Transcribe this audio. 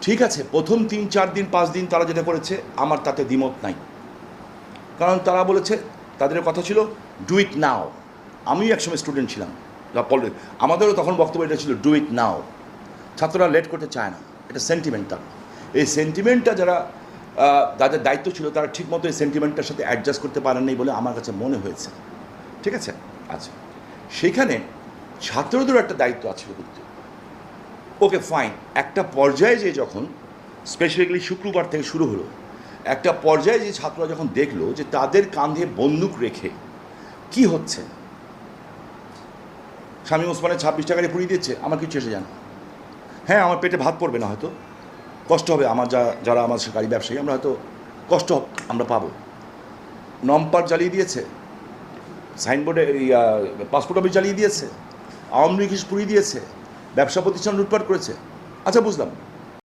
ঠিক আছে, প্রথম ৩-৪ দিন ৫ দিন তারা যেটা করেছে আমার তাতে দ্বিমত নাই, কারণ তারা বলেছে, তাদের কথা ছিল ডু ইট নাও। আমিও একসময় স্টুডেন্ট ছিলাম, আমাদেরও তখন বক্তব্য এটা ছিল ডু ইট নাও। ছাত্ররা লেট করতে চায় না, এটা সেন্টিমেন্টাল। এই সেন্টিমেন্টটা যারা তাদের দায়িত্ব ছিল তারা ঠিকমতো এই সেন্টিমেন্টটার সাথে অ্যাডজাস্ট করতে পারেননি বলে আমার কাছে মনে হয়েছে। ঠিক আছে, আচ্ছা, সেইখানে ছাত্রদেরও একটা দায়িত্ব আছে কিন্তু। ওকে ফাইন, একটা পর্যায়ে যে যখন স্পেসিফিক্যালি শুক্রবার থেকে শুরু হলো, একটা পর্যায়ে যে ছাত্ররা যখন দেখলো যে তাদের কাঁধে বন্দুক রেখে কি হচ্ছে, শামীম ওসমানের 26 টাকায় পুড়িয়ে দিচ্ছে, আমার কিছু এসে জানা। হ্যাঁ, আমার পেটে ভাত পড়বে না, হয়তো কষ্ট হবে, আমার যারা আমার গাড়ি ব্যবসায়ী আমরা হয়তো কষ্ট আমরা পাবো। নম্পার জ্বালিয়ে দিয়েছে, সাইনবোর্ডে পাসপোর্ট অফিস জ্বালিয়ে দিয়েছে, আওয়ামী লীগ পুড়িয়ে দিয়েছে, ব্যবসা প্রতিষ্ঠান লুটপাট করেছে। আচ্ছা, বুঝলাম,